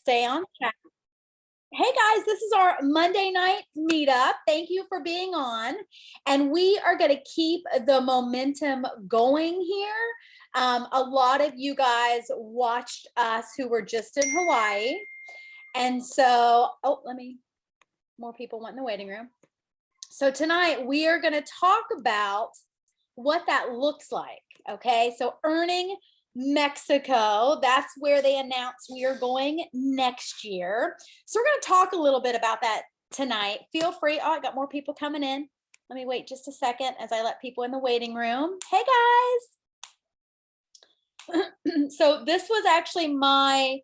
stay on track. Hey guys, this is our Monday night meetup. Thank you for being on. And we are going to keep the momentum going here. A lot of you guys watched us who were just in Hawaii. And so, more people want in the waiting room. So tonight we are going to talk about what that looks like. Okay, so earning Mexico, that's where they announced we are going next year. So we're going to talk a little bit about that tonight. Feel free. Oh, I got more people coming in. Let me wait just a second as I let people in the waiting room. Hey guys. So this was actually my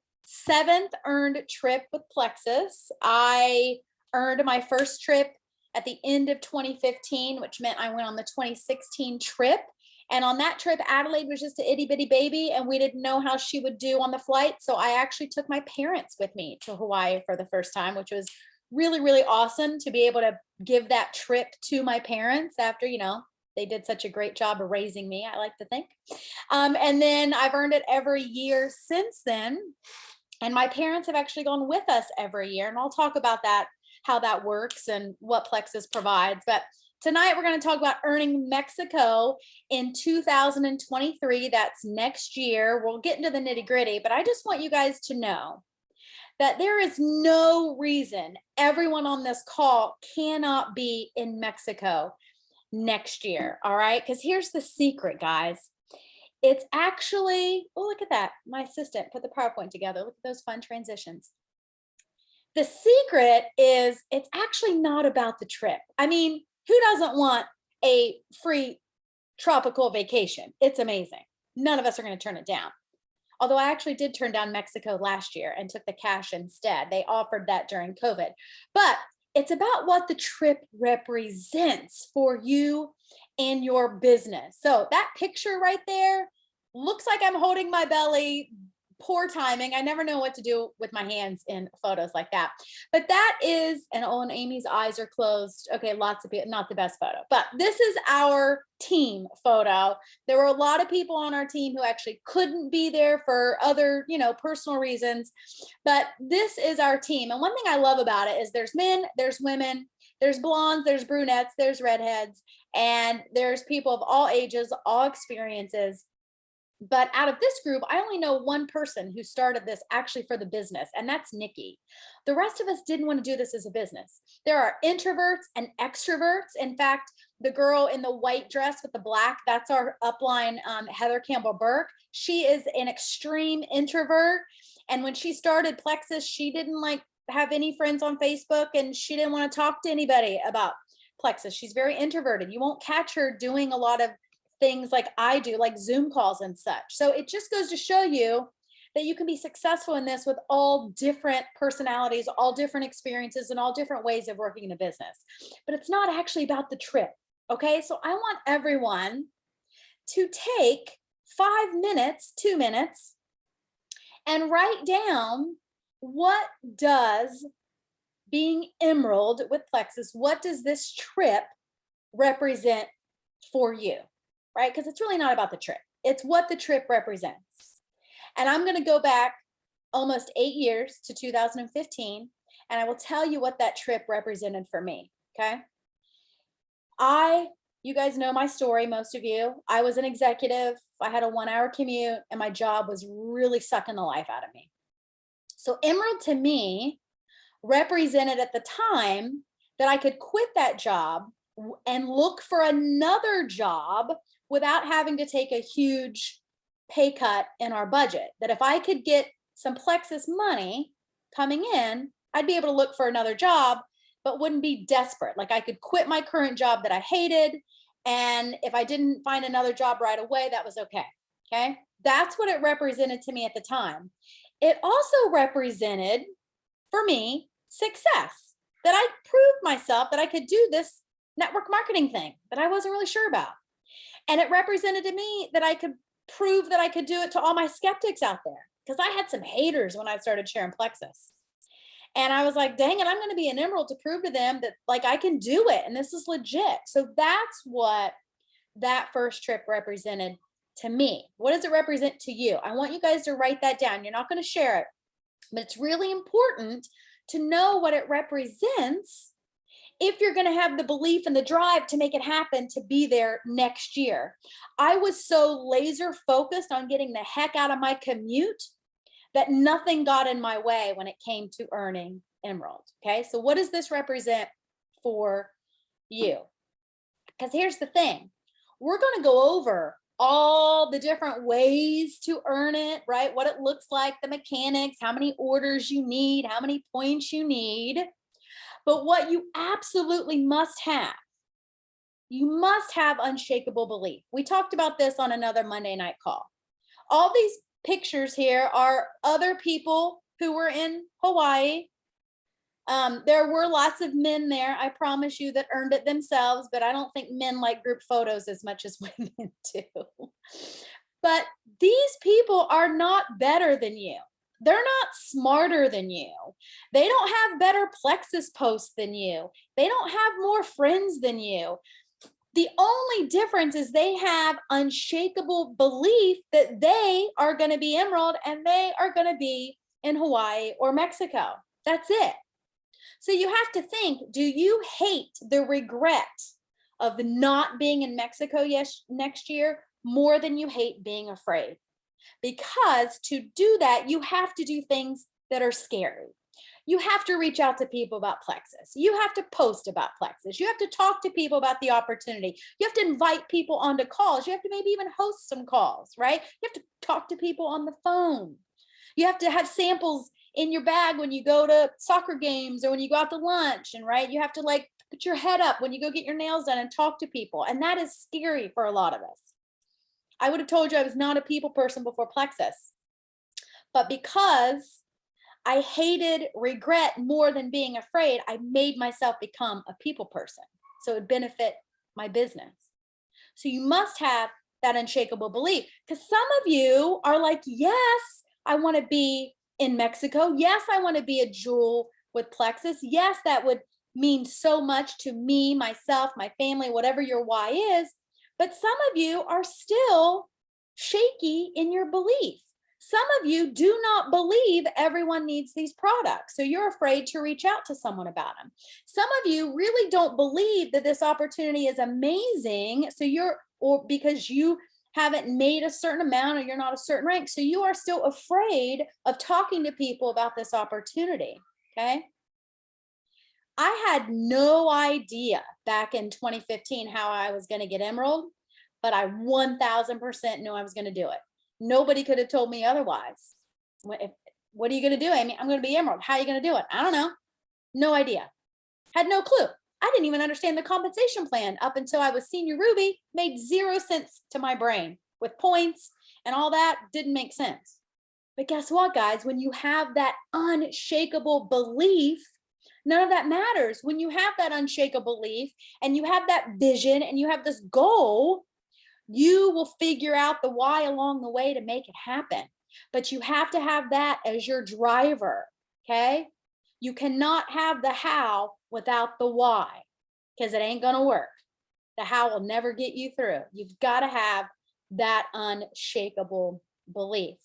7th earned trip with Plexus. I earned my first trip at the end of 2015, which meant I went on the 2016 trip. And on that trip, Adelaide was just an itty bitty baby and we didn't know how she would do on the flight. So I actually took my parents with me to Hawaii for the first time, which was really, really awesome to be able to give that trip to my parents after, they did such a great job of raising me, I like to think. And then I've earned it every year since then. And my parents have actually gone with us every year. And I'll talk about that, how that works and what Plexus provides. But tonight, we're going to talk about earning Mexico in 2023. That's next year. We'll get into the nitty gritty, but I just want you guys to know that there is no reason everyone on this call cannot be in Mexico next year. All right. Because here's the secret, guys. It's actually, oh, look at that. My assistant put the PowerPoint together. Look at those fun transitions. The secret is it's actually not about the trip. I mean, who doesn't want a free tropical vacation? It's amazing. None of us are going to turn it down. Although I actually did turn down Mexico last year and took the cash instead. They offered that during COVID. But it's about what the trip represents for you and your business. So that picture right there looks like I'm holding my belly. Poor timing. I never know what to do with my hands in photos like that. But that is, and Amy's eyes are closed. Okay, lots of people, not the best photo, but this is our team photo. There were a lot of people on our team who actually couldn't be there for other, personal reasons. But this is our team. And one thing I love about it is there's men, there's women, there's blondes, there's brunettes, there's redheads, and there's people of all ages, all experiences. But out of this group, I only know one person who started this actually for the business, and that's Nikki. The rest of us didn't want to do this as a business. There are introverts and extroverts. In fact, the girl in the white dress with the black, that's our upline, Heather Campbell Burke. She is an extreme introvert. And when she started Plexus, she didn't have any friends on Facebook, and she didn't want to talk to anybody about Plexus. She's very introverted. You won't catch her doing a lot of things like I do, like Zoom calls and such. So it just goes to show you that you can be successful in this with all different personalities, all different experiences, and all different ways of working in a business. But it's not actually about the trip. Okay. So I want everyone to take 5 minutes, 2 minutes, and write down what does being Emerald with Plexus, what does this trip represent for you? Right? Because it's really not about the trip. It's what the trip represents. And I'm going to go back almost 8 years to 2015, and I will tell you what that trip represented for me. Okay. You guys know my story, most of you. I was an executive. I had a 1-hour commute, and my job was really sucking the life out of me. So Emerald to me represented at the time that I could quit that job and look for another job without having to take a huge pay cut in our budget. That if I could get some Plexus money coming in, I'd be able to look for another job, but wouldn't be desperate. Like I could quit my current job that I hated. And if I didn't find another job right away, that was okay. Okay. That's what it represented to me at the time. It also represented for me success, that I proved myself that I could do this network marketing thing that I wasn't really sure about. And it represented to me that I could prove that I could do it to all my skeptics out there, because I had some haters when I started sharing Plexus. And I was like, dang it, I'm going to be an Emerald to prove to them that I can do it. And this is legit. So that's what that first trip represented to me. What does it represent to you? I want you guys to write that down. You're not going to share it, But it's really important to know what it represents if you're going to have the belief and the drive to make it happen to be there next year. I was so laser focused on getting the heck out of my commute that nothing got in my way when it came to earning Emerald. Okay, so what does this represent for you? Because here's the thing, we're going to go over all the different ways to earn it, right? What it looks like, the mechanics, how many orders you need, how many points you need. But what you absolutely must have, you must have unshakable belief. We talked about this on another Monday night call. All these pictures here are other people who were in Hawaii. There were lots of men there, I promise you, that earned it themselves, but I don't think men like group photos as much as women do. But these people are not better than you. They're not smarter than you. They don't have better Plexus posts than you. They don't have more friends than you. The only difference is they have unshakable belief that they are going to be Emerald and they are going to be in Hawaii or Mexico. That's it. So you have to think, do you hate the regret of not being in Mexico next year more than you hate being afraid? Because to do that, you have to do things that are scary. You have to reach out to people about Plexus. You have to post about Plexus. You have to talk to people about the opportunity. You have to invite people onto calls. You have to maybe even host some calls, right? You have to talk to people on the phone. You have to have samples in your bag when you go to soccer games or when you go out to lunch, and right, you have to like put your head up when you go get your nails done and talk to people. And that is scary for a lot of us. I would have told you I was not a people person before Plexus, but because I hated regret more than being afraid, I made myself become a people person. So it would benefit my business. So you must have that unshakable belief, because some of you are like, yes, I want to be in Mexico. Yes, I want to be a jewel with Plexus. Yes, that would mean so much to me, myself, my family, whatever your why is. But some of you are still shaky in your belief. Some of you do not believe everyone needs these products, so you're afraid to reach out to someone about them. Some of you really don't believe that this opportunity is amazing, so or because you haven't made a certain amount or you're not a certain rank, so you are still afraid of talking to people about this opportunity, okay? I had no idea back in 2015 how I was going to get Emerald, but I 1000% knew I was going to do it. Nobody could have told me otherwise. What are you going to do, Amy? I'm going to be Emerald. How are you going to do it? I don't know. No idea. Had no clue. I didn't even understand the compensation plan up until I was senior Ruby. Made 0 sense to my brain with points and all that. Didn't make sense. But guess what, guys? When you have that unshakable belief, none of that matters. When you have that unshakable belief and you have that vision and you have this goal, you will figure out the why along the way to make it happen. But you have to have that as your driver, okay? You cannot have the how without the why, because it ain't going to work. The how will never get you through. You've got to have that unshakable belief.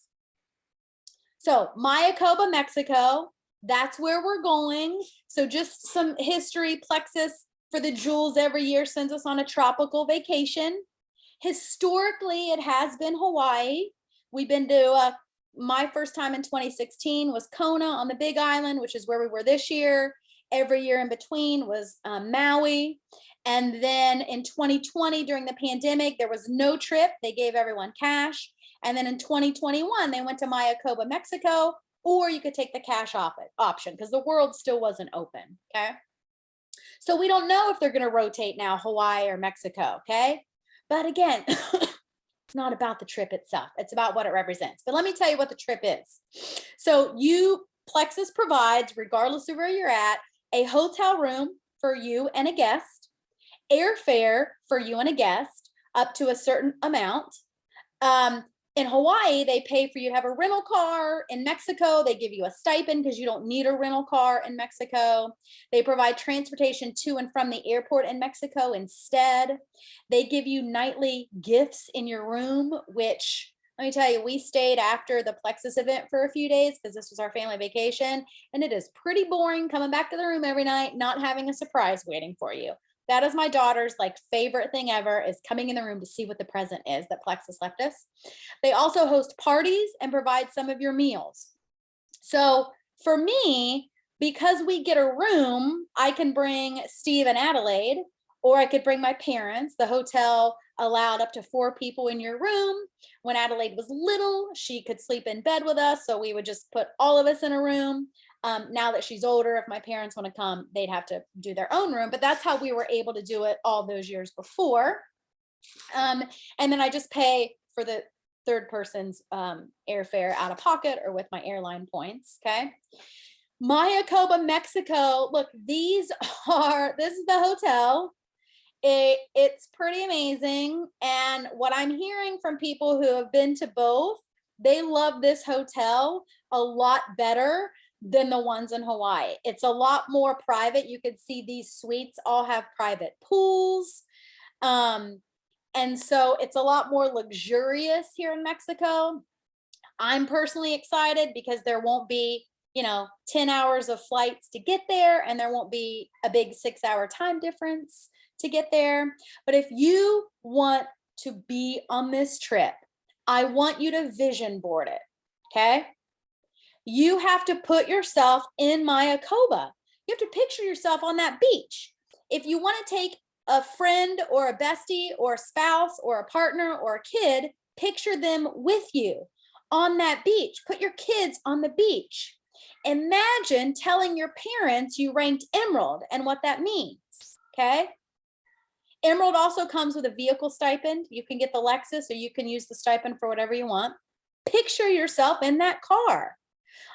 So Mayakoba, Mexico, that's where we're going. So just some history. Plexus for the jewels every year sends us on a tropical vacation. Historically, it has been Hawaii. We've been to, my first time in 2016 was Kona on the Big Island, which is where we were this year. Every year in between was Maui. And then in 2020, during the pandemic, there was no trip. They gave everyone cash. And then in 2021, they went to Mayakoba, Mexico, or you could take the cash option because the world still wasn't open, okay? So we don't know if they're going to rotate now, Hawaii or Mexico, okay? But again, it's not about the trip itself. It's about what it represents. But let me tell you what the trip is. So Plexus provides, regardless of where you're at, a hotel room for you and a guest, airfare for you and a guest, up to a certain amount. In Hawaii, they pay for you to have a rental car. In Mexico, they give you a stipend because you don't need a rental car in Mexico. They provide transportation to and from the airport in Mexico instead. They give you nightly gifts in your room, which Let me tell you, we stayed after the Plexus event for a few days because this was our family vacation. And it is pretty boring coming back to the room every night, not having a surprise waiting for you. That is my daughter's like favorite thing ever, is coming in the room to see what the present is that Plexus left us. They also host parties and provide some of your meals. So for me, because we get a room, I can bring Steve and Adelaide, or I could bring my parents. The hotel allowed up to 4 people in your room. When Adelaide was little, she could sleep in bed with us. So we would just put all of us in a room. Now that she's older, if my parents want to come, they'd have to do their own room. But that's how we were able to do it all those years before. And then I just pay for the third person's airfare out of pocket or with my airline points. Okay. Mayakoba, Mexico. Look, this is the hotel. It's pretty amazing. And what I'm hearing from people who have been to both, they love this hotel a lot better than the ones in Hawaii. It's a lot more private. You could see these suites all have private pools. And so it's a lot more luxurious here in Mexico. I'm personally excited because there won't be, 10 hours of flights to get there, and there won't be a big 6-hour time difference to get there. But if you want to be on this trip, I want you to vision board it. Okay. You have to put yourself in Mayakoba. You have to picture yourself on that beach. If you want to take a friend or a bestie or a spouse or a partner or a kid, picture them with you on that beach. Put your kids on the beach. Imagine telling your parents you ranked Emerald and what that means. Okay. Emerald also comes with a vehicle stipend. You can get the Lexus, or you can use the stipend for whatever you want. Picture yourself in that car.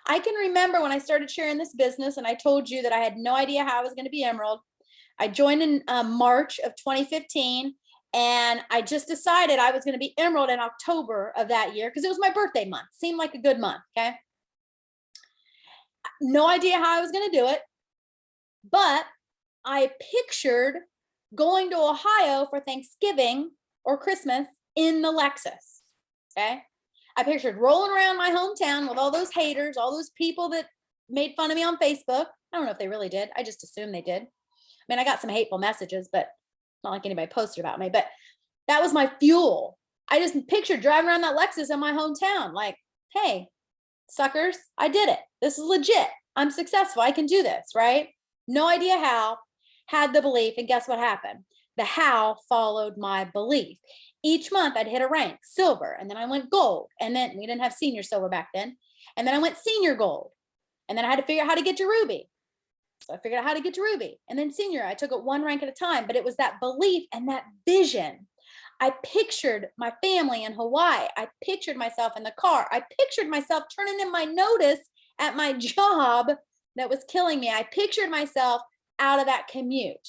I can remember when I started sharing this business and I told you that I had no idea how I was going to be Emerald. I joined in March of 2015, and I just decided I was going to be Emerald in October of that year because it was my birthday month. Seemed like a good month. Okay. No idea how I was going to do it, but I pictured going to Ohio for Thanksgiving or Christmas in the Lexus. Okay. I pictured rolling around my hometown with all those haters, all those people that made fun of me on Facebook. I don't know if they really did. I just assumed they did. I mean, I got some hateful messages, but not like anybody posted about me, but that was my fuel. I just pictured driving around that Lexus in my hometown. Like, hey, suckers, I did it. This is legit. I'm successful. I can do this, right? No idea how, had the belief, and guess what happened? The how followed my belief. Each month I'd hit a rank, silver, and then I went gold. And then we didn't have senior silver back then. And then I went senior gold. And then I had to figure out how to get to ruby. So I figured out how to get to ruby. And then senior, I took it one rank at a time, but it was that belief and that vision. I pictured my family in Hawaii. I pictured myself in the car. I pictured myself turning in my notice at my job that was killing me. I pictured myself out of that commute.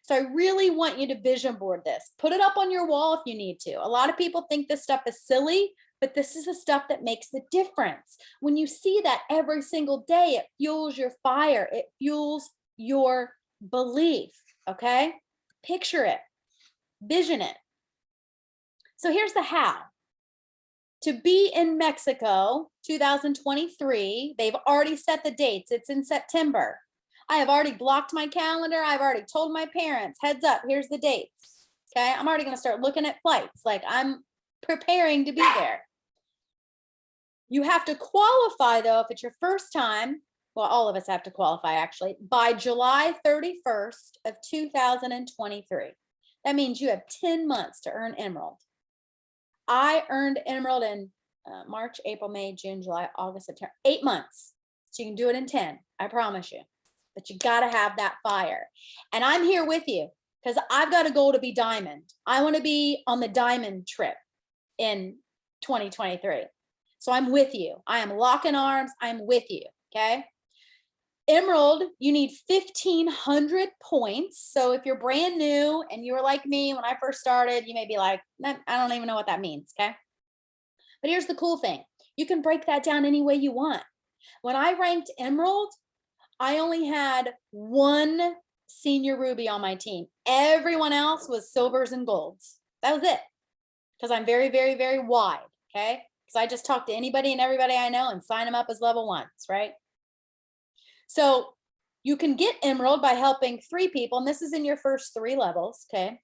So I really want you to vision board this. Put it up on your wall if you need to. A lot of people think this stuff is silly, but this is the stuff that makes the difference. When you see that every single day, it fuels your fire. It fuels your belief. Okay? Picture it. Vision it. So here's the how. To be in Mexico 2023, they've already set the dates. It's in September. I have already blocked my calendar. I've already told my parents, heads up, here's the dates. Okay. I'm already going to start looking at flights. Like, I'm preparing to be there. You have to qualify, though, if it's your first time. Well, all of us have to qualify, actually, by July 31st of 2023. That means you have 10 months to earn Emerald. I earned Emerald in March, April, May, June, July, August, September, 8 months. So you can do it in 10, I promise you. But you got to have that fire. And I'm here with you because I've got a goal to be diamond. I want to be on the diamond trip in 2023. So I'm with you. I am locking arms. I'm with you. Okay. Emerald, you need 1,500 points. So if you're brand new and you were like me when I first started, you may be like, I don't even know what that means. Okay. But here's the cool thing. You can break that down any way you want. When I ranked Emerald, I only had one senior ruby on my team. Everyone else was silvers and golds. That was it. Because I'm very, very, very wide. Okay. because I just talk to anybody and everybody I know and sign them up as level ones, right? So you can get Emerald by helping 3 people, and this is in your first 3 levels, okay?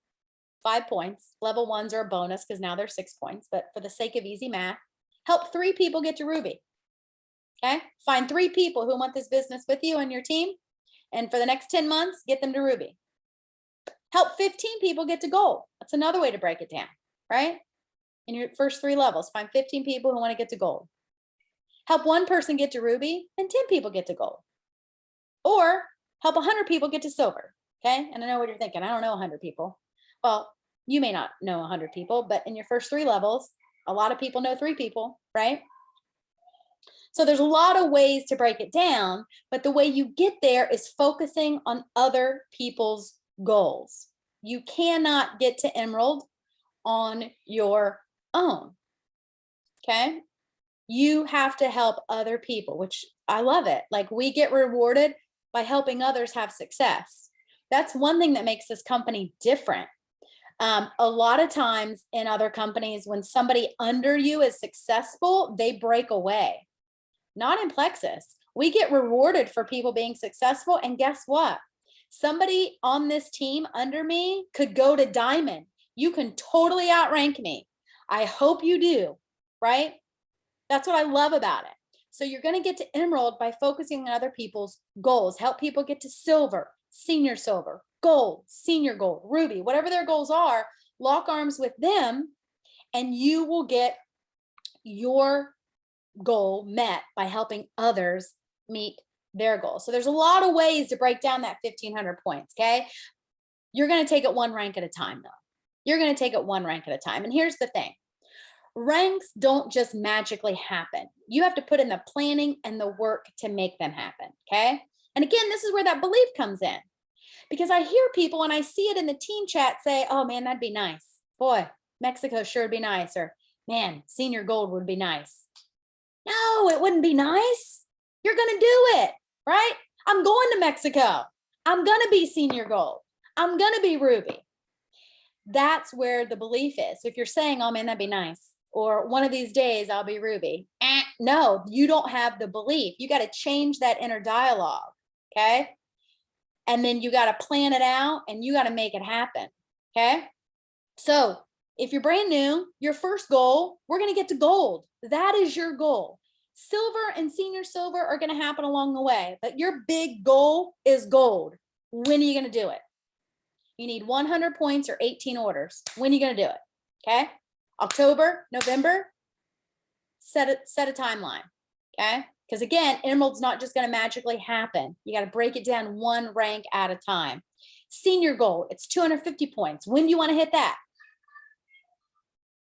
5 points. Level ones are a bonus because now they're 6 points, but for the sake of easy math, help 3 people get to Ruby. Okay, find 3 people who want this business with you and your team, and for the next 10 months, get them to Ruby. Help 15 people get to gold. That's another way to break it down, right? In your first 3 levels, find 15 people who want to get to gold. Help 1 person get to Ruby, and 10 people get to gold. Or help 100 people get to silver, okay? And I know what you're thinking. I don't know 100 people. Well, you may not know 100 people, but in your first 3 levels, a lot of people know 3 people, right? So there's a lot of ways to break it down, but the way you get there is focusing on other people's goals. You cannot get to Emerald on your own, okay? You have to help other people, which I love it. Like, we get rewarded by helping others have success. That's one thing that makes this company different. A lot of times in other companies, when somebody under you is successful, they break away. Not in Plexus. We get rewarded for people being successful. And guess what? Somebody on this team under me could go to Diamond. You can totally outrank me. I hope you do, right? That's what I love about it. So you're going to get to Emerald by focusing on other people's goals. Help people get to silver, senior silver, gold, senior gold, ruby, whatever their goals are. Lock arms with them, and you will get your goal met by helping others meet their goals. So there's a lot of ways to break down that 1,500 points, okay? You're going to take it 1 rank at a time, though. You're going to take it 1 rank at a time. And here's the thing. Ranks don't just magically happen. You have to put in the planning and the work to make them happen, okay? And again, this is where that belief comes in. Because I hear people and I see it in the team chat say, oh man, that'd be nice. Boy, Mexico sure would be nice. Or man, senior gold would be nice. No, it wouldn't be nice. You're going to do it, right? I'm going to Mexico. I'm going to be senior gold. I'm going to be ruby. That's where the belief is. So if you're saying, oh man, that'd be nice, or one of these days I'll be ruby. No, you don't have the belief. You got to change that inner dialogue, okay? And then you got to plan it out and you got to make it happen, okay? So if you're brand new, your first goal, we're going to get to gold. That is your goal. Silver and senior silver are going to happen along the way, but your big goal is gold. When are you going to do it? You need 100 points or 18 orders. When are you going to do it? Okay? October, November, set a timeline, okay? Because again, Emerald's not just going to magically happen. You got to break it down 1 rank at a time. Senior goal, it's 250 points. When do you want to hit that?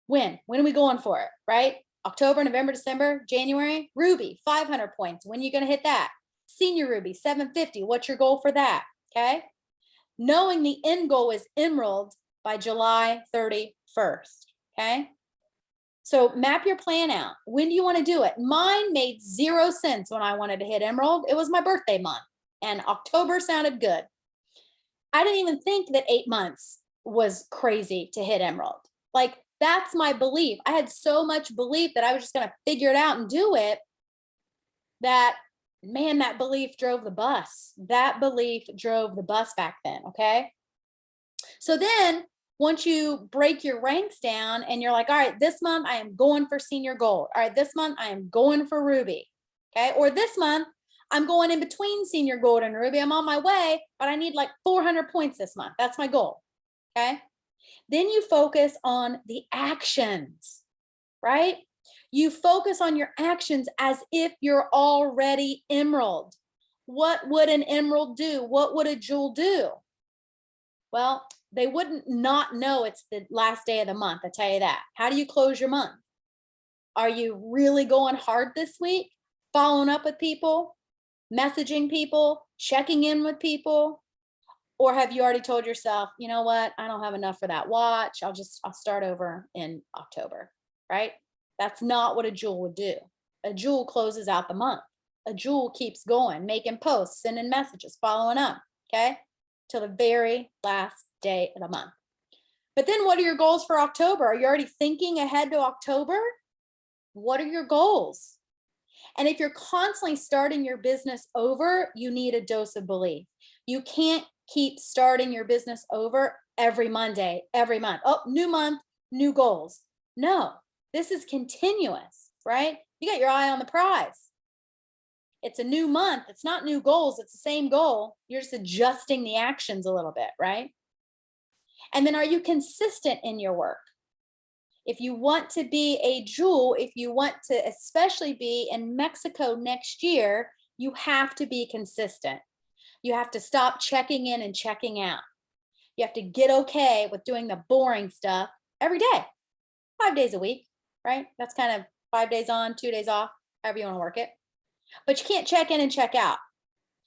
When are we going for it, right? October, November, December, January. Ruby, 500 points. When are you going to hit that? Senior Ruby, 750. What's your goal for that? Okay? Knowing the end goal is Emerald by July 31st. Okay? So map your plan out. When do you want to do it? Mine made 0 sense when I wanted to hit Emerald. It was my birthday month, and October sounded good. I didn't even think that 8 months was crazy to hit Emerald. Like, that's my belief. I had so much belief that I was just going to figure it out and do it, that, man, that belief drove the bus. That belief drove the bus back then, okay? So then once you break your ranks down and you're like, all right, this month I am going for senior gold. All right, this month I am going for ruby, okay? Or this month I'm going in between senior gold and ruby. I'm on my way, but I need like 400 points this month. That's my goal, okay? Then you focus on the actions, right? You focus on your actions as if you're already Emerald. What would an Emerald do? What would a jewel do? Well, they wouldn't not know it's the last day of the month. I tell you that. How do you close your month? Are you really going hard this week? Following up with people, messaging people, checking in with people? Or have you already told yourself, you know what? I don't have enough for that watch. I'll start over in October, right? That's not what a jewel would do. A jewel closes out the month. A jewel keeps going, making posts, sending messages, following up, okay? Till the very last day of the month. But then what are your goals for October? Are you already thinking ahead to October? What are your goals? And if you're constantly starting your business over, you need a dose of belief. You can't keep starting your business over every Monday, every month. Oh, new month, new goals. No, this is continuous, right? You got your eye on the prize. It's a new month. It's not new goals. It's the same goal. You're just adjusting the actions a little bit, right? And then are you consistent in your work? If you want to be a jewel, if you want to especially be in Mexico next year, you have to be consistent. You have to stop checking in and checking out. You have to get okay with doing the boring stuff every day, 5 days a week, right? That's kind of 5 days on, 2 days off, however you want to work it. But you can't check in and check out,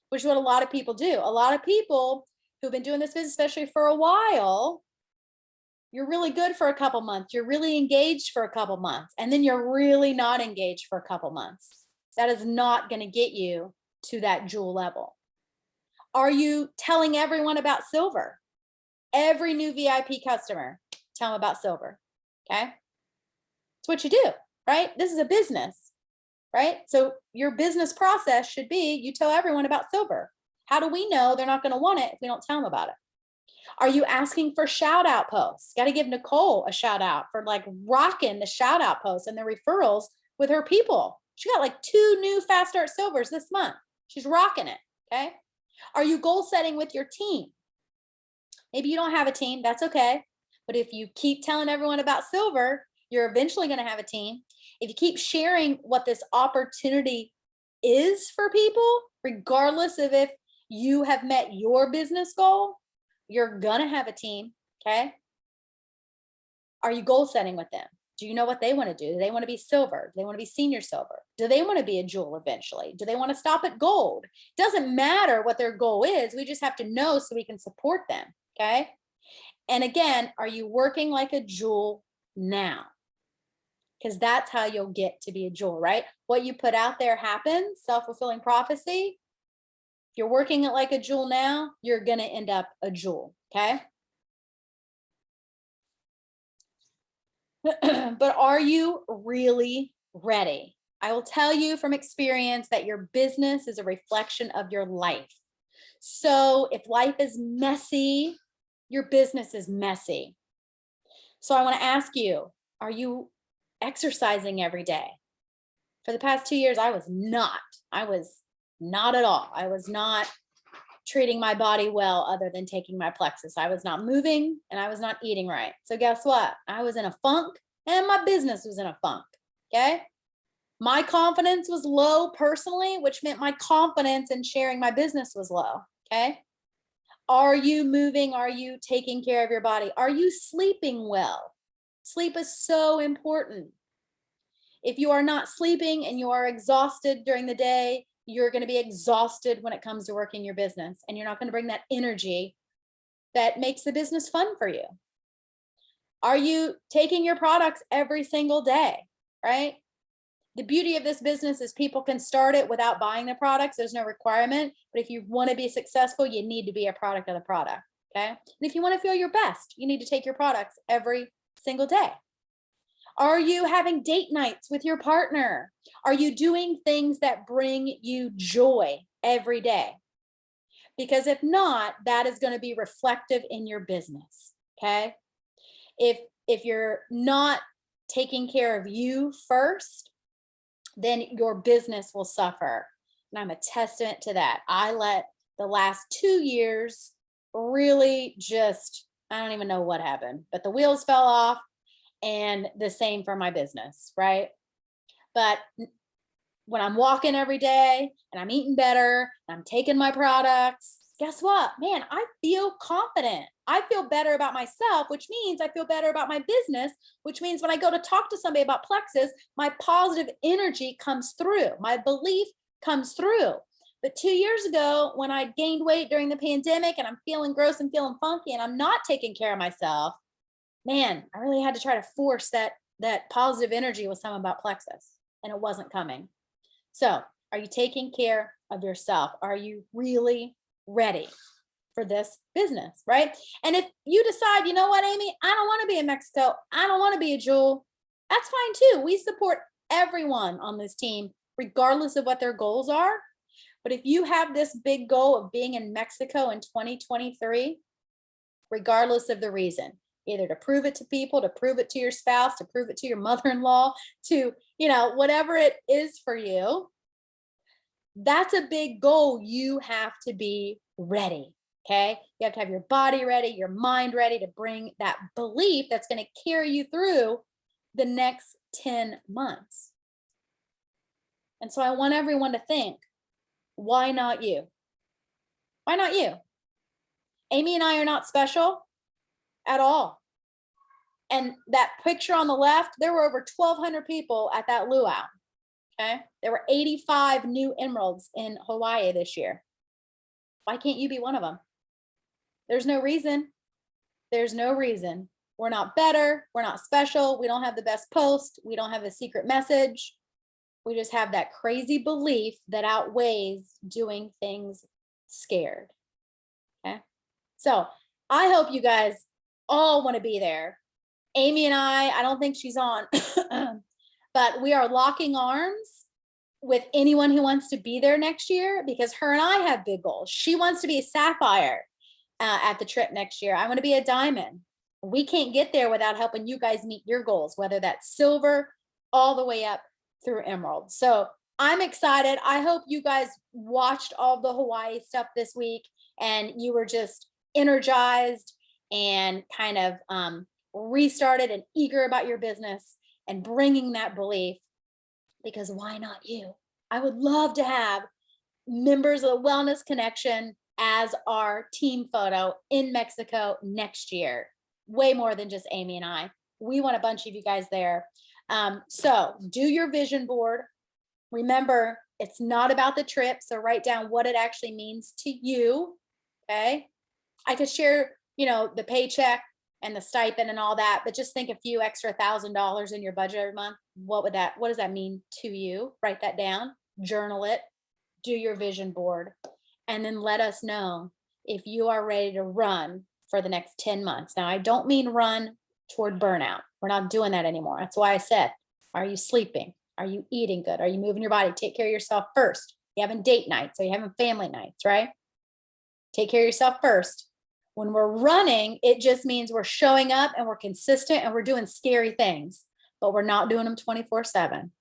which is what a lot of people do. A lot of people who've been doing this business, especially for a while, you're really good for a couple months. You're really engaged for a couple months. And then you're really not engaged for a couple months. That is not going to get you to that jewel level. Are you telling everyone about silver? Every new VIP customer, tell them about silver. Okay. It's what you do, right? This is a business, right? So your business process should be you tell everyone about silver. How do we know they're not going to want it if we don't tell them about it? Are you asking for shout out posts? Got to give Nicole a shout out for like rocking the shout out posts and the referrals with her people. She got like 2 new Fast Start Silvers this month. She's rocking it. Okay. Are you goal setting with your team? Maybe you don't have a team. That's okay. But if you keep telling everyone about silver, you're eventually going to have a team. If you keep sharing what this opportunity is for people, regardless of if you have met your business goal, you're going to have a team. Okay. Are you goal setting with them? Do you know what they want to do? Do they want to be silver? Do they want to be senior silver? Do they want to be a jewel eventually? Do they want to stop at gold? It doesn't matter what their goal is. We just have to know so we can support them. Okay. And again, are you working like a jewel now? Because that's how you'll get to be a jewel, right? What you put out there happens, self-fulfilling prophecy. If you're working it like a jewel now, you're going to end up a jewel. Okay. But are you really ready? I will tell you from experience that your business is a reflection of your life. So if life is messy, your business is messy. So I want to ask you, are you exercising every day? For the past 2 years, I was not at all. I was not treating my body well other than taking my Plexus. I was not moving and I was not eating right. So guess what? I was in a funk and my business was in a funk. Okay. My confidence was low personally, which meant my confidence in sharing my business was low. Okay. Are you moving? Are you taking care of your body? Are you sleeping well? Sleep is so important. If you are not sleeping and you are exhausted during the day, you're going to be exhausted when it comes to working your business, and you're not going to bring that energy that makes the business fun for you. Are you taking your products every single day, right? The beauty of this business is people can start it without buying the products. There's no requirement, but if you want to be successful, you need to be a product of the product, okay? And if you want to feel your best, you need to take your products every single day. Are you having date nights with your partner? Are you doing things that bring you joy every day? Because if not, that is going to be reflective in your business, okay? If you're not taking care of you first, then your business will suffer. And I'm a testament to that. I let the last 2 years really just, I don't even know what happened, but the wheels fell off. And the same for my business, right? But when I'm walking every day and I'm eating better, and I'm taking my products, guess what? Man, I feel confident. I feel better about myself, which means I feel better about my business, which means when I go to talk to somebody about Plexus, my positive energy comes through. My belief comes through. But 2 years ago, when I gained weight during the pandemic and I'm feeling gross and feeling funky and I'm not taking care of myself, man, I really had to try to force that positive energy with someone about Plexus, and it wasn't coming. So are you taking care of yourself? Are you really ready for this business, right? And if you decide, you know what, Amy, I don't want to be in Mexico, I don't want to be a jewel, that's fine too. We support everyone on this team, regardless of what their goals are. But if you have this big goal of being in Mexico in 2023, regardless of the reason, either to prove it to people, to prove it to your spouse, to prove it to your mother-in-law, to, whatever it is for you, that's a big goal. You have to be ready. Okay. You have to have your body ready, your mind ready to bring that belief that's going to carry you through the next 10 months. And so I want everyone to think, why not you? Why not you? Amy and I are not special at all. And that picture on the left, there were over 1,200 people at that luau. Okay. There were 85 new emeralds in Hawaii this year. Why can't you be one of them? There's no reason. There's no reason. We're not better. We're not special. We don't have the best post. We don't have a secret message. We just have that crazy belief that outweighs doing things scared. Okay. So I hope you guys all want to be there. Amy and I don't think she's on, but we are locking arms with anyone who wants to be there next year, because her and I have big goals. She wants to be a sapphire at the trip next year. I want to be a diamond. We can't get there without helping you guys meet your goals, whether that's silver all the way up through emerald. So I'm excited. I hope you guys watched all the Hawaii stuff this week and you were just energized and kind of restarted and eager about your business and bringing that belief, because why not you? I would love to have members of the Wellness Connection as our team photo in Mexico next year. Way more than just Amy and I. We want a bunch of you guys there. So do your vision board. Remember, it's not about the trip. So write down what it actually means to you. Okay. I could share, the paycheck and the stipend and all that, but just think a few extra $1,000 in your budget every month. What does that mean to you? Write that down, journal it, do your vision board, and then let us know if you are ready to run for the next 10 months. Now, I don't mean run toward burnout. We're not doing that anymore. That's why I said, are you sleeping? Are you eating good? Are you moving your body? Take care of yourself first. You having date nights? Are you having family nights, right? Take care of yourself first. When we're running, it just means we're showing up and we're consistent and we're doing scary things, but we're not doing them 24/7.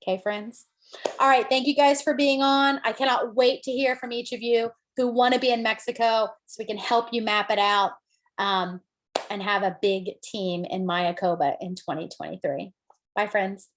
Okay, friends? All right. Thank you guys for being on. I cannot wait to hear from each of you who want to be in Mexico so we can help you map it out and have a big team in Mayakoba in 2023. Bye, friends.